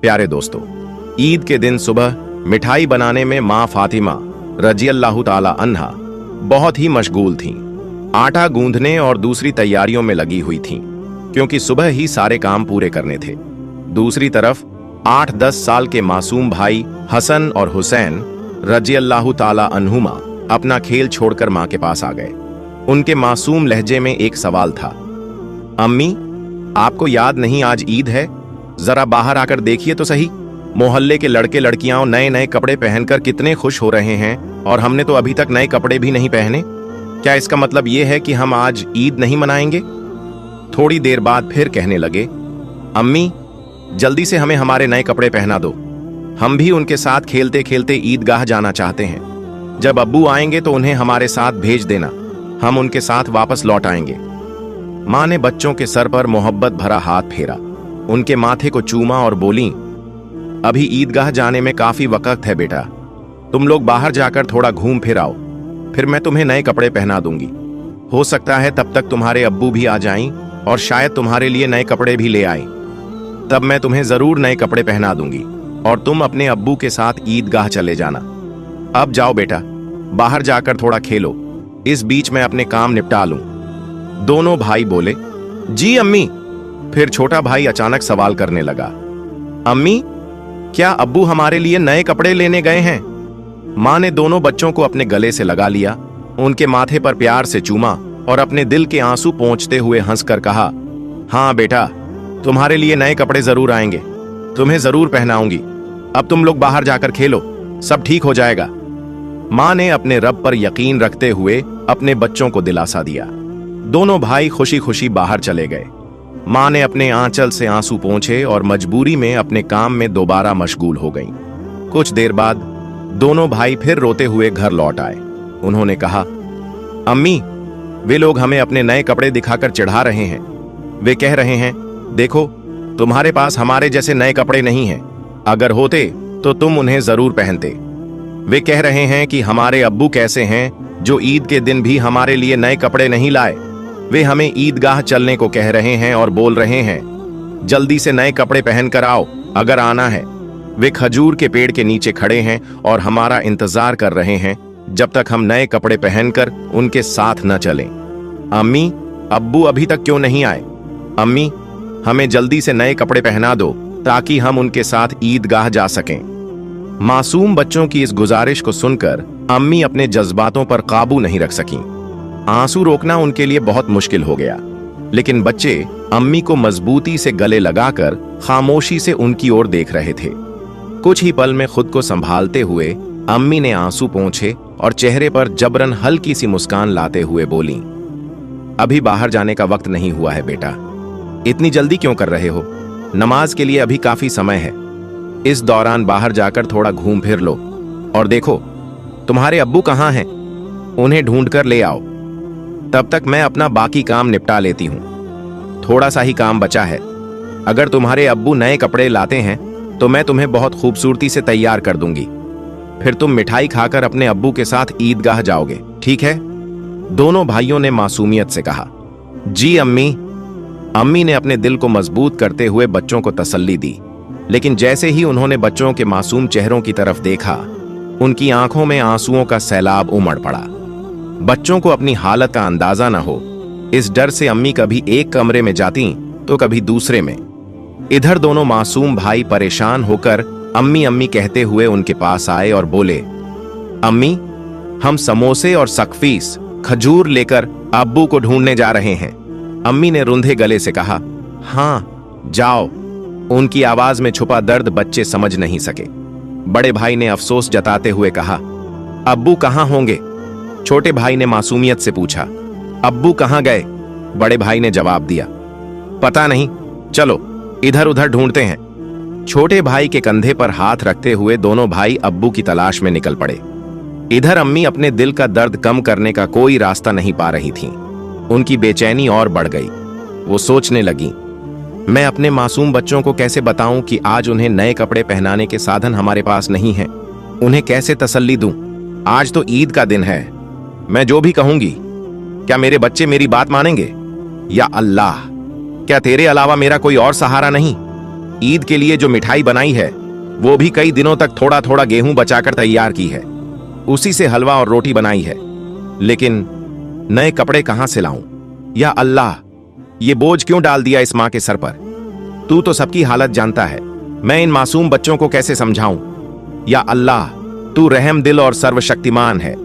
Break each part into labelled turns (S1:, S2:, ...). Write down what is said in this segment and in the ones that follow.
S1: प्यारे दोस्तों, ईद के दिन सुबह मिठाई बनाने में माँ फातिमा रज़ियल्लाहु ताला अन्हा बहुत ही मशगूल थीं। आटा गूंदने और दूसरी तैयारियों में लगी हुई थीं, क्योंकि सुबह ही सारे काम पूरे करने थे। दूसरी तरफ 8-10 साल के मासूम भाई हसन और हुसैन रज़ियल्लाहु ताला अन्हुमा अपना खेल छोड़कर माँ के पास आ गए। उनके मासूम लहजे में एक सवाल था, अम्मी, आपको याद नहीं आज ईद है? जरा बाहर आकर देखिए तो सही। मोहल्ले के लड़के लड़कियां नए नए कपड़े पहनकर कितने खुश हो रहे हैं और हमने तो अभी तक नए कपड़े भी नहीं पहने। क्या इसका मतलब ये है कि हम आज ईद नहीं मनाएंगे? थोड़ी देर बाद फिर कहने लगे, अम्मी, जल्दी से हमें हमारे नए कपड़े पहना दो। हम भी उनके साथ खेलते खेलते ईदगाह जाना चाहते हैं। जब अब्बू आएंगे तो उन्हें हमारे साथ भेज देना, हम उनके साथ वापस लौट आएंगे। माँ ने बच्चों के सर पर मोहब्बत भरा हाथ फेरा, उनके माथे को चूमा और बोली, अभी ईदगाह जाने में काफी वक्त है बेटा, तुम लोग बाहर जाकर थोड़ा घूम फिर आओ, फिर मैं तुम्हें नए कपड़े पहना दूंगी। हो सकता है तब तक तुम्हारे अब्बू भी आ जाएं और शायद तुम्हारे लिए नए कपड़े भी ले आएं। तब मैं तुम्हें जरूर नए कपड़े पहना दूंगी और तुम अपने अब्बू के साथ ईदगाह चले जाना। अब जाओ बेटा, बाहर जाकर थोड़ा खेलो, इस बीच मैं अपने काम निपटा लूं। दोनों भाई बोले, जी अम्मी। फिर छोटा भाई अचानक सवाल करने लगा, अम्मी, क्या अब्बू हमारे लिए नए कपड़े लेने गए हैं? माँ ने दोनों बच्चों को अपने गले से लगा लिया, उनके माथे पर प्यार से चूमा और अपने दिल के आंसू पोंछते हुए हंसकर कहा, हाँ बेटा, तुम्हारे लिए नए कपड़े जरूर आएंगे, तुम्हें जरूर पहनाऊंगी। अब तुम लोग बाहर जाकर खेलो, सब ठीक हो जाएगा। माँ ने अपने रब पर यकीन रखते हुए अपने बच्चों को दिलासा दिया। दोनों भाई खुशी खुशी बाहर चले गए। माँ ने अपने आंचल से आंसू पोंछे और मजबूरी में अपने काम में दोबारा मशगूल हो गईं। कुछ देर बाद दोनों भाई फिर रोते हुए घर लौट आए। उन्होंने कहा, अम्मी, वे लोग हमें अपने नए कपड़े दिखाकर चिढ़ा रहे हैं। वे कह रहे हैं, देखो, तुम्हारे पास हमारे जैसे नए कपड़े नहीं हैं, अगर होते तो तुम उन्हें जरूर पहनते। वे कह रहे हैं कि हमारे अब्बू कैसे हैं जो ईद के दिन भी हमारे लिए नए कपड़े नहीं लाए। वे हमें ईदगाह चलने को कह रहे हैं और बोल रहे हैं, जल्दी से नए कपड़े पहनकर आओ अगर आना है। वे खजूर के पेड़ के नीचे खड़े हैं और हमारा इंतजार कर रहे हैं जब तक हम नए कपड़े पहनकर उनके साथ न चलें। अम्मी, अब्बू अभी तक क्यों नहीं आए? अम्मी, हमें जल्दी से नए कपड़े पहना दो ताकि हम उनके साथ ईदगाह जा सकें। मासूम बच्चों की इस गुजारिश को सुनकर अम्मी अपने जज्बातों पर काबू नहीं रख सकीं। आंसू रोकना उनके लिए बहुत मुश्किल हो गया, लेकिन बच्चे अम्मी को मजबूती से गले लगाकर खामोशी से उनकी ओर देख रहे थे। कुछ ही पल में खुद को संभालते हुए अम्मी ने आंसू पोंछे और चेहरे पर जबरन हल्की सी मुस्कान लाते हुए बोली, अभी बाहर जाने का वक्त नहीं हुआ है बेटा, इतनी जल्दी क्यों कर रहे हो? नमाज के लिए अभी काफी समय है। इस दौरान बाहर जाकर थोड़ा घूम फिर लो और देखो तुम्हारे अब्बू कहाँ हैं, उन्हें ढूंढकर ले आओ। तब तक मैं अपना बाकी काम निपटा लेती हूँ। थोड़ा सा ही काम बचा है। अगर तुम्हारे अब्बू नए कपड़े लाते हैं तो मैं तुम्हें बहुत खूबसूरती से तैयार कर दूंगी, फिर तुम मिठाई खाकर अपने अब्बू के साथ ईदगाह जाओगे, ठीक है? दोनों भाइयों ने मासूमियत से कहा, जी अम्मी। अम्मी ने अपने दिल को मजबूत करते हुए बच्चों को तसल्ली दी, लेकिन जैसे ही उन्होंने बच्चों के मासूम चेहरों की तरफ देखा, उनकी आंखों में आंसुओं का सैलाब उमड़ पड़ा। बच्चों को अपनी हालत का अंदाजा न हो, इस डर से अम्मी कभी एक कमरे में जाती तो कभी दूसरे में। इधर दोनों मासूम भाई परेशान होकर अम्मी अम्मी कहते हुए उनके पास आए और बोले, अम्मी, हम समोसे और सकफीस खजूर लेकर अब्बू को ढूंढने जा रहे हैं। अम्मी ने रुंधे गले से कहा, हाँ जाओ। उनकी आवाज में छुपा दर्द बच्चे समझ नहीं सके। बड़े भाई ने अफसोस जताते हुए कहा, अब्बू कहाँ होंगे? छोटे भाई ने मासूमियत से पूछा, अब्बू कहाँ गए? बड़े भाई ने जवाब दिया, पता नहीं, चलो इधर उधर ढूंढते हैं। छोटे भाई के कंधे पर हाथ रखते हुए दोनों भाई अब्बू की तलाश में निकल पड़े। इधर अम्मी अपने दिल का दर्द कम करने का कोई रास्ता नहीं पा रही थीं। उनकी बेचैनी और बढ़ गई। वो सोचने लगी, मैं अपने मासूम बच्चों को कैसे बताऊं कि आज उन्हें नए कपड़े पहनाने के साधन हमारे पास नहीं हैं? उन्हें कैसे तसल्ली दूं? आज तो ईद का दिन है, मैं जो भी कहूंगी, क्या मेरे बच्चे मेरी बात मानेंगे? या अल्लाह, क्या तेरे अलावा मेरा कोई और सहारा नहीं? ईद के लिए जो मिठाई बनाई है वो भी कई दिनों तक थोड़ा थोड़ा गेहूं बचाकर तैयार की है, उसी से हलवा और रोटी बनाई है। लेकिन नए कपड़े कहां से लाऊं? या अल्लाह, ये बोझ क्यों डाल दिया इस मां के सर पर? तू तो सबकी हालत जानता है, मैं इन मासूम बच्चों को कैसे समझाऊं? या अल्लाह, तू रहम दिल और सर्वशक्तिमान है।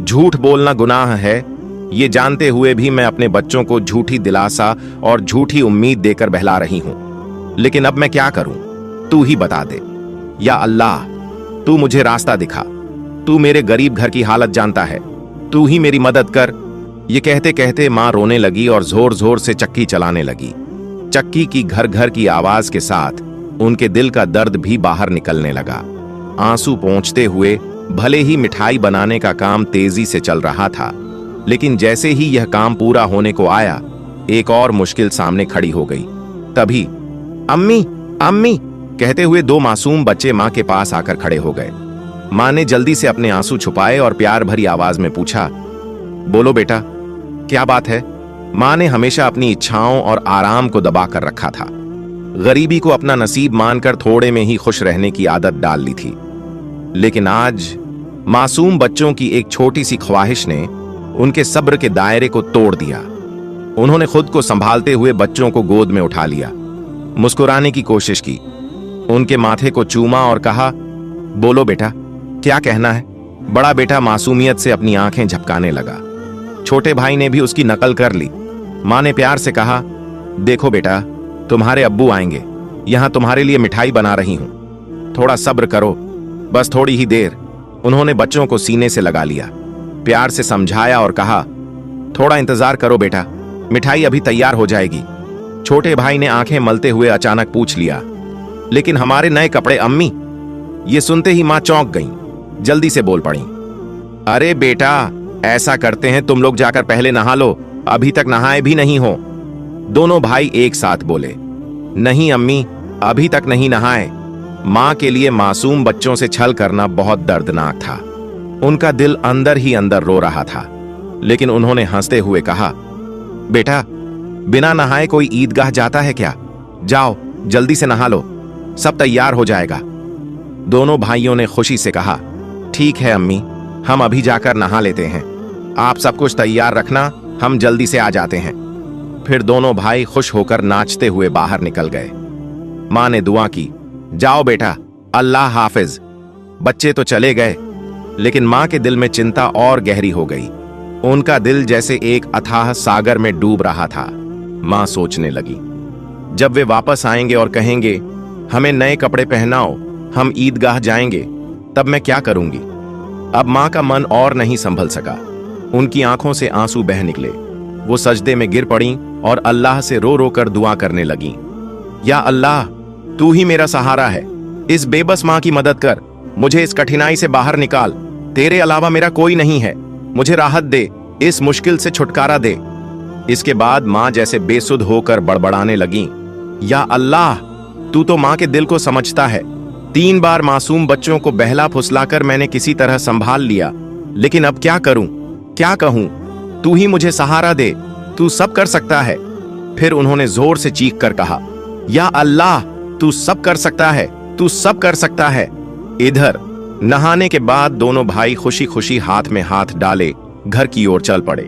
S1: झूठ बोलना गुनाह है, ये जानते हुए भी मैं अपने बच्चों को झूठी दिलासा और झूठी उम्मीद देकर बहला रही हूं। लेकिन अब मैं क्या करूं? तू ही बता दे। या अल्लाह, तू मुझे रास्ता दिखा। तू मेरे गरीब घर की हालत जानता है, तू ही मेरी मदद कर। ये कहते कहते मां रोने लगी और जोर जोर से चक्की चलाने लगी। चक्की की घर घर की आवाज के साथ उनके दिल का दर्द भी बाहर निकलने लगा। आंसू पोंछते हुए भले ही मिठाई बनाने का काम तेजी से चल रहा था, लेकिन जैसे ही यह काम पूरा होने को आया, एक और मुश्किल सामने खड़ी हो गई। तभी अम्मी अम्मी कहते हुए दो मासूम बच्चे मां के पास आकर खड़े हो गए। मां ने जल्दी से अपने आंसू छुपाए और प्यार भरी आवाज में पूछा, बोलो बेटा, क्या बात है? मां ने हमेशा अपनी इच्छाओं और आराम को दबा कर रखा था। गरीबी को अपना नसीब मानकर थोड़े में ही खुश रहने की आदत डाल ली थी। लेकिन आज मासूम बच्चों की एक छोटी सी ख्वाहिश ने उनके सब्र के दायरे को तोड़ दिया। उन्होंने खुद को संभालते हुए बच्चों को गोद में उठा लिया, मुस्कुराने की कोशिश की, उनके माथे को चूमा और कहा, बोलो बेटा, क्या कहना है? बड़ा बेटा मासूमियत से अपनी आंखें झपकाने लगा। छोटे भाई ने भी उसकी नकल कर ली। मां ने प्यार से कहा, देखो बेटा, तुम्हारे अब्बू आएंगे, यहां तुम्हारे लिए मिठाई बना रही हूं, थोड़ा सब्र करो, बस थोड़ी ही देर। उन्होंने बच्चों को सीने से लगा लिया, प्यार से समझाया और कहा, थोड़ा इंतजार करो बेटा, मिठाई अभी तैयार हो जाएगी। छोटे भाई ने आंखें मलते हुए अचानक पूछ लिया, लेकिन हमारे नए कपड़े अम्मी? ये सुनते ही मां चौंक गईं, जल्दी से बोल पड़ी, अरे बेटा, ऐसा करते हैं, तुम लोग जाकर पहले नहा लो, अभी तक नहाए भी नहीं हो। दोनों भाई एक साथ बोले, नहीं अम्मी, अभी तक नहीं नहाए। मां के लिए मासूम बच्चों से छल करना बहुत दर्दनाक था। उनका दिल अंदर ही अंदर रो रहा था। लेकिन उन्होंने हंसते हुए कहा, बेटा, बिना नहाए कोई ईदगाह जाता है क्या? जाओ जल्दी से नहा लो, सब तैयार हो जाएगा। दोनों भाइयों ने खुशी से कहा, ठीक है अम्मी, हम अभी जाकर नहा लेते हैं, आप सब कुछ तैयार रखना, हम जल्दी से आ जाते हैं। फिर दोनों भाई खुश होकर नाचते हुए बाहर निकल गए। मां ने दुआ की, जाओ बेटा, अल्लाह हाफिज। बच्चे तो चले गए, लेकिन मां के दिल में चिंता और गहरी हो गई। उनका दिल जैसे एक अथाह सागर में डूब रहा था। मां सोचने लगी, जब वे वापस आएंगे और कहेंगे, हमें नए कपड़े पहनाओ, हम ईदगाह जाएंगे, तब मैं क्या करूंगी? अब मां का मन और नहीं संभल सका। उनकी आंखों से आंसू बह निकले। वो सजदे में गिर पड़ी और अल्लाह से रो रो कर दुआ करने लगी, या अल्लाह, तू ही मेरा सहारा है, इस बेबस मां की मदद कर, मुझे इस कठिनाई से बाहर निकाल, तेरे अलावा मेरा कोई नहीं है, मुझे राहत दे, इस मुश्किल से छुटकारा दे। इसके बाद मां जैसे बेसुध होकर बड़बड़ाने लगी, या अल्लाह, तू तो मां के दिल को समझता है। 3 बार मासूम बच्चों को बहला फुसलाकर मैंने किसी तरह संभाल लिया, लेकिन अब क्या करूं, क्या कहूं? तू ही मुझे सहारा दे, तू सब कर सकता है। फिर उन्होंने जोर से चीख कर कहा, या अल्लाह, तू सब कर सकता है, तू सब कर सकता है। इधर नहाने के बाद दोनों भाई खुशी खुशी हाथ में हाथ डाले घर की ओर चल पड़े।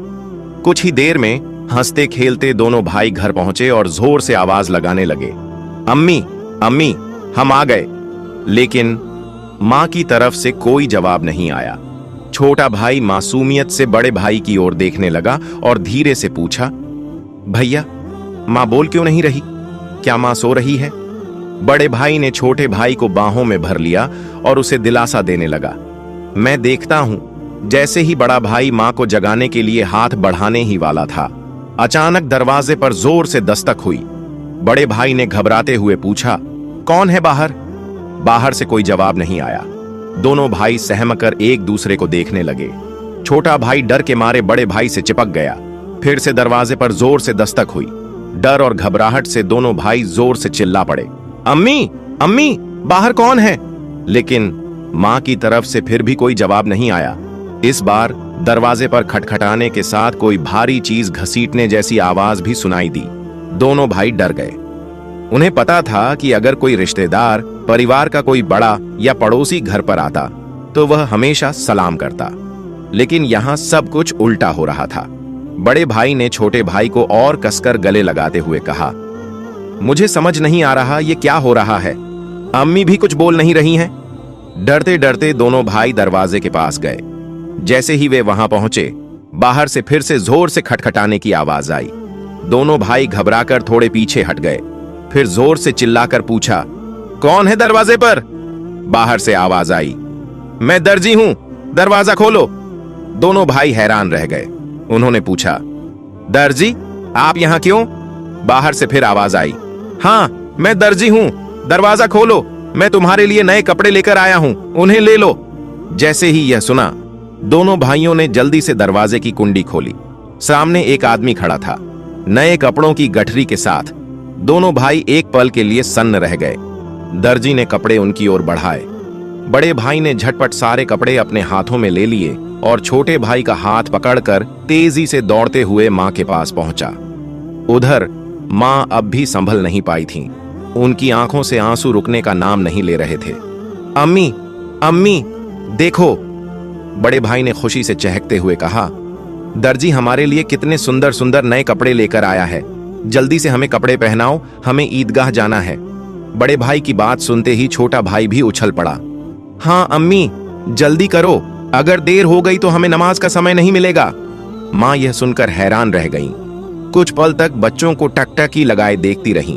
S1: कुछ ही देर में हंसते खेलते दोनों भाई घर पहुंचे और जोर से आवाज लगाने लगे, अम्मी अम्मी, हम आ गए। लेकिन मां की तरफ से कोई जवाब नहीं आया। छोटा भाई मासूमियत से बड़े भाई की ओर देखने लगा और धीरे से पूछा, भैया, मां बोल क्यों नहीं रही? क्या मां सो रही है? बड़े भाई ने छोटे भाई को बाहों में भर लिया और उसे दिलासा देने लगा। मैं देखता हूं। जैसे ही बड़ा भाई मां को जगाने के लिए हाथ बढ़ाने ही वाला था, अचानक दरवाजे पर जोर से दस्तक हुई। बड़े भाई ने घबराते हुए पूछा, कौन है बाहर? बाहर से कोई जवाब नहीं आया। दोनों भाई सहमकर एक दूसरे को देखने लगे। छोटा भाई डर के मारे बड़े भाई से चिपक गया। फिर से दरवाजे पर जोर से दस्तक हुई। डर और घबराहट से दोनों भाई जोर से चिल्ला पड़े, अम्मी अम्मी, बाहर कौन है? लेकिन मां की तरफ से फिर भी कोई जवाब नहीं आया। इस बार दरवाजे पर खटखटाने के साथ कोई भारी चीज घसीटने जैसी आवाज भी सुनाई दी। दोनों भाई डर गए। उन्हें पता था कि अगर कोई रिश्तेदार, परिवार का कोई बड़ा या पड़ोसी घर पर आता तो वह हमेशा सलाम करता, लेकिन यहां सब कुछ उल्टा हो रहा था। बड़े भाई ने छोटे भाई को और कसकर गले लगाते हुए कहा, मुझे समझ नहीं आ रहा ये क्या हो रहा है। अम्मी भी कुछ बोल नहीं रही हैं। डरते डरते दोनों भाई दरवाजे के पास गए। जैसे ही वे वहां पहुंचे, बाहर से फिर से जोर से खटखटाने की आवाज आई। दोनों भाई घबराकर थोड़े पीछे हट गए। फिर जोर से चिल्लाकर पूछा, कौन है दरवाजे पर? बाहर से आवाज आई, मैं दर्जी हूं, दरवाजा खोलो। दोनों भाई हैरान रह गए। उन्होंने पूछा, दर्जी, आप यहां क्यों? बाहर से फिर आवाज आई, हां, मैं दर्जी हूं, दरवाजा खोलो, मैं तुम्हारे लिए नए कपड़े लेकर आया हूं, उन्हें ले लो। जैसे ही यह सुना, दोनों भाइयों ने जल्दी से दरवाजे की कुंडी खोली। सामने एक आदमी खड़ा था, नए कपड़ों की गठरी के साथ। दोनों भाई एक पल के लिए सन्न रह गए। दर्जी ने कपड़े उनकी ओर बढ़ाए। बड़े भाई ने झटपट सारे कपड़े अपने हाथों में ले लिए और छोटे भाई का हाथ पकड़कर तेजी से दौड़ते हुए मां के पास पहुंचा। उधर मां अब भी संभल नहीं पाई थीं। उनकी आंखों से आंसू रुकने का नाम नहीं ले रहे थे। अम्मी, अम्मी, देखो, बड़े भाई ने खुशी से चहकते हुए कहा, दर्जी हमारे लिए कितने सुंदर सुंदर नए कपड़े लेकर आया है। जल्दी से हमें कपड़े पहनाओ, हमें ईदगाह जाना है। बड़े भाई की बात सुनते ही छोटा भाई भी उछल पड़ा। हाँ अम्मी, जल्दी करो, अगर देर हो गई तो हमें नमाज का समय नहीं मिलेगा। मां यह सुनकर हैरान रह गईं। कुछ पल तक बच्चों को टकटकी लगाए देखती रहीं,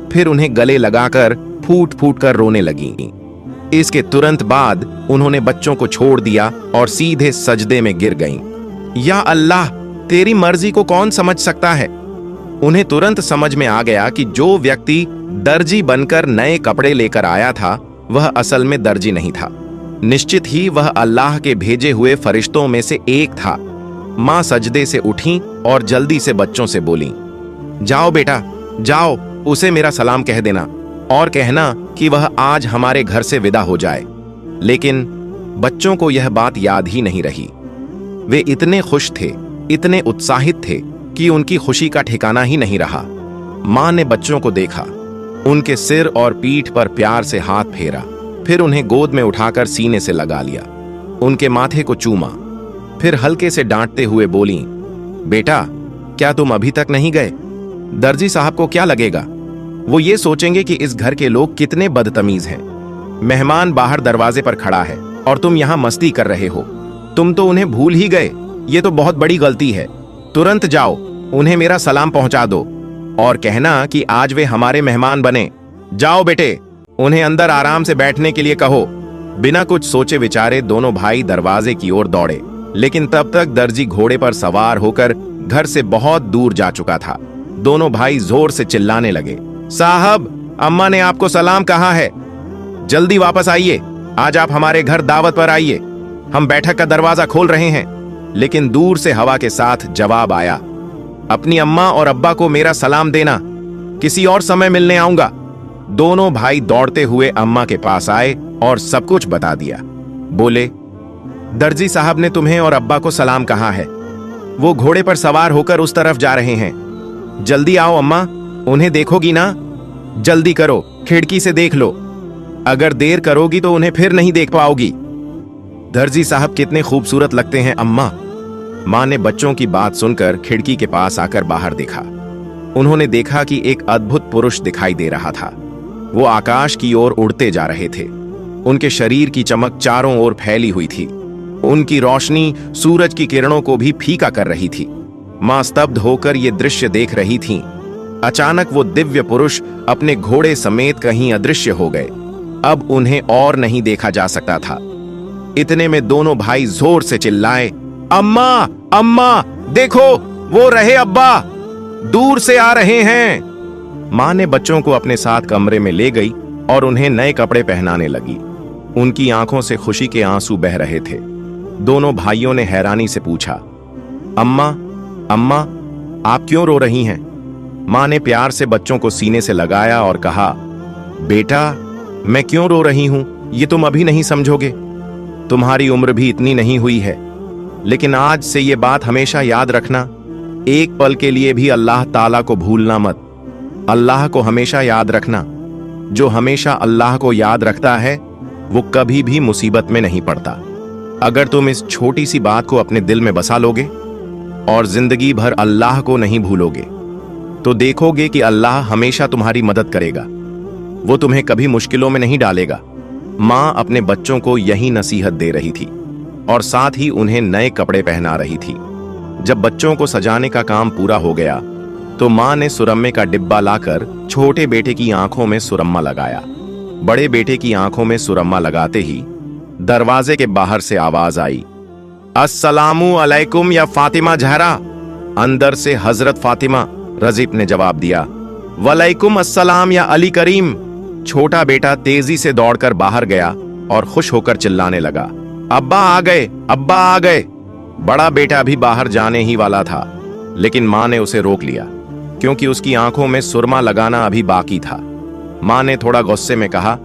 S1: फिर उन्हें गले लगाकर फूट फूट कर रोने लगीं। इसके तुरंत बाद उन्होंने बच्चों को छोड़ दिया और सीधे सजदे में गिर गईं। या अल्लाह, तेरी मर्जी को कौन समझ सकता है। उन्हें तुरंत समझ में आ गया कि जो व्यक्ति दर्जी बनकर नए कपड़े लेकर आया था वह असल में दर्जी नहीं था। निश्चित ही वह अल्लाह के भेजे हुए फरिश्तों में से एक था। मां सजदे से उठी और जल्दी से बच्चों से बोली, जाओ बेटा, जाओ, उसे मेरा सलाम कह देना और कहना कि वह आज हमारे घर से विदा हो जाए। लेकिन बच्चों को यह बात याद ही नहीं रही। वे इतने खुश थे, इतने उत्साहित थे कि उनकी खुशी का ठिकाना ही नहीं रहा। मां ने बच्चों को देखा, उनके सिर और पीठ पर प्यार से हाथ फेरा, फिर उन्हें गोद में उठाकर सीने से लगा लिया, उनके माथे को चूमा, फिर हल्के से डांटते हुए बोली, बेटा, क्या तुम अभी तक नहीं गए? दर्जी साहब को क्या लगेगा? वो ये सोचेंगे कि इस घर के लोग कितने बदतमीज हैं। मेहमान बाहर दरवाजे पर खड़ा है और तुम यहां मस्ती कर रहे हो। तुम तो उन्हें भूल ही गए। ये तो बहुत बड़ी गलती है। तुरंत जाओ, उन्हें मेरा सलाम पहुंचा दो और कहना कि आज वे हमारे मेहमान बने। जाओ बेटे, उन्हें अंदर आराम से बैठने के लिए कहो। बिना कुछ सोचे विचारे दोनों भाई दरवाजे की ओर दौड़े, लेकिन तब तक दर्जी घोड़े पर सवार होकर घर से बहुत दूर जा चुका था। दोनों भाई जोर से चिल्लाने लगे, साहब, अम्मा ने आपको सलाम कहा है, जल्दी वापस आइए, आज आप हमारे घर दावत पर आइए, हम बैठक का दरवाजा खोल रहे हैं। लेकिन दूर से हवा के साथ जवाब आया, अपनी अम्मा और अब्बा को मेरा सलाम देना, किसी और समय मिलने आऊंगा। दोनों भाई दौड़ते हुए अम्मा के पास आए और सब कुछ बता दिया। बोले, दर्जी साहब ने तुम्हें और अब्बा को सलाम कहा है, वो घोड़े पर सवार होकर उस तरफ जा रहे हैं। जल्दी आओ अम्मा, उन्हें देखोगी ना? जल्दी करो, खिड़की से देख लो, अगर देर करोगी तो उन्हें फिर नहीं देख पाओगी। दर्जी साहब कितने खूबसूरत लगते हैं अम्मा। मां ने बच्चों की बात सुनकर खिड़की के पास आकर बाहर देखा। उन्होंने देखा कि एक अद्भुत पुरुष दिखाई दे रहा था। वो आकाश की ओर उड़ते जा रहे थे। उनके शरीर की चमक चारों ओर फैली हुई थी। उनकी रोशनी सूरज की किरणों को भी फीका कर रही थी। मां स्तब्ध होकर ये दृश्य देख रही थीं। अचानक वो दिव्य पुरुष अपने घोड़े समेत कहीं अदृश्य हो गए। अब उन्हें और नहीं देखा जा सकता था। इतने में दोनों भाई जोर से चिल्लाए, अम्मा, अम्मा, देखो, वो रहे अब्बा, दूर से आ रहे हैं। मां ने बच्चों को अपने साथ कमरे में ले गई और उन्हें नए कपड़े पहनाने लगी। उनकी आंखों से खुशी के आंसू बह रहे थे। दोनों भाइयों ने हैरानी से पूछा, अम्मा, अम्मा, आप क्यों रो रही हैं? मां ने प्यार से बच्चों को सीने से लगाया और कहा, बेटा, मैं क्यों रो रही हूं ये तुम अभी नहीं समझोगे। तुम्हारी उम्र भी इतनी नहीं हुई है, लेकिन आज से ये बात हमेशा याद रखना, एक पल के लिए भी अल्लाह ताला को भूलना मत। अल्लाह को हमेशा याद रखना। जो हमेशा अल्लाह को याद रखता है वो कभी भी मुसीबत में नहीं पड़ता। अगर तुम इस छोटी सी बात को अपने दिल में बसा लोगे और जिंदगी भर अल्लाह को नहीं भूलोगे तो देखोगे कि अल्लाह हमेशा तुम्हारी मदद करेगा। वो तुम्हें कभी मुश्किलों में नहीं डालेगा। माँ अपने बच्चों को यही नसीहत दे रही थी और साथ ही उन्हें नए कपड़े पहना रही थी। जब बच्चों को सजाने का काम पूरा हो गया तो माँ ने सुरम्मे का डिब्बा लाकर छोटे बेटे की आंखों में सुरम्मा लगाया। बड़े बेटे की आंखों में सुरम्मा लगाते ही दरवाजे के बाहर से आवाज आई, अस्सलामु अलैकुम या फातिमा जहरा। अंदर से हजरत फातिमा रजीब ने जवाब दिया, वलैकुम अस्सलाम या अली करीम। छोटा बेटा तेजी से दौड़कर बाहर गया और खुश होकर चिल्लाने लगा, अब्बा आ गए, अब्बा आ गए। बड़ा बेटा भी बाहर जाने ही वाला था, लेकिन माँ ने उसे रोक लिया क्योंकि उसकी आंखों में सुरमा लगाना अभी बाकी था। माँ ने थोड़ा गुस्से में कहा,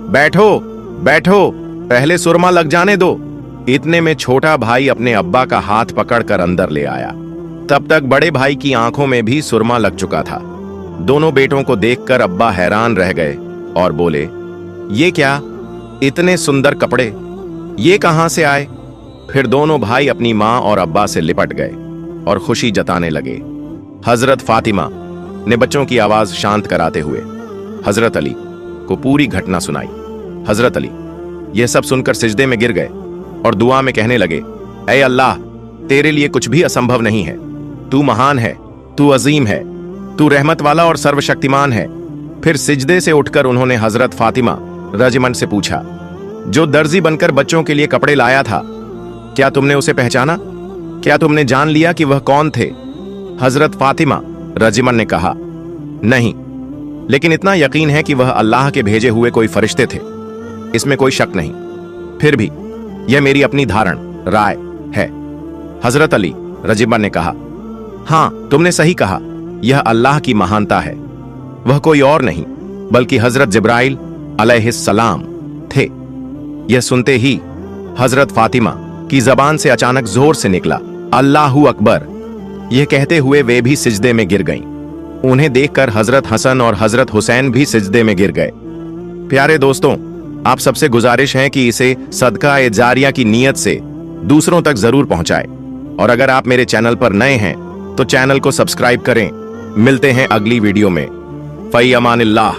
S1: बैठो बैठो, पहले सुरमा लग जाने दो। इतने में छोटा भाई अपने अब्बा का हाथ पकड़कर अंदर ले आया। तब तक बड़े भाई की आंखों में भी सुरमा लग चुका था। दोनों बेटों को देखकर अब्बा हैरान रह गए और बोले, ये क्या, इतने सुंदर कपड़े, ये कहां से आए? फिर दोनों भाई अपनी माँ और अब्बा से लिपट गए और खुशी जताने लगे। हजरत फातिमा ने बच्चों की आवाज शांत कराते हुए हजरत अली को पूरी घटना सुनाई। हजरत अली यह सब सुनकर सिजदे में गिर गए और दुआ में कहने लगे, ऐ अल्लाह, तेरे लिए कुछ भी असंभव नहीं है। तू महान है, तू अजीम है, तू रहमत वाला और सर्वशक्तिमान है। फिर सिजदे से उठकर उन्होंने हजरत फातिमा रजमन से पूछा, जो दर्जी बनकर बच्चों के लिए कपड़े लाया था, क्या तुमने उसे पहचाना? क्या तुमने जान लिया कि वह कौन थे? हजरत फातिमा रजमन ने कहा, नहीं, लेकिन इतना यकीन है कि वह अल्लाह के भेजे हुए कोई फरिश्ते थे, इसमें कोई शक नहीं। फिर भी यह मेरी अपनी धारण राय है। हजरत अली रजिबन ने कहा, हां, तुमने सही कहा, यह अल्लाह की महानता है। वह कोई और नहीं बल्कि हजरत जिब्राइल अलैहिस्सलाम थे। यह सुनते ही हजरत फातिमा की जबान से अचानक जोर से निकला, अल्लाहू अकबर। यह कहते हुए वे भी सिजदे में गिर गईं। उन्हें देखकर हजरत हसन और हजरत हुसैन भी सिजदे में गिर गए। प्यारे दोस्तों, आप सबसे गुजारिश है कि इसे सदका ए जारिया की नीयत से दूसरों तक जरूर पहुंचाएं। और अगर आप मेरे चैनल पर नए हैं तो चैनल को सब्सक्राइब करें। मिलते हैं अगली वीडियो में। फई अमानिल्लाह।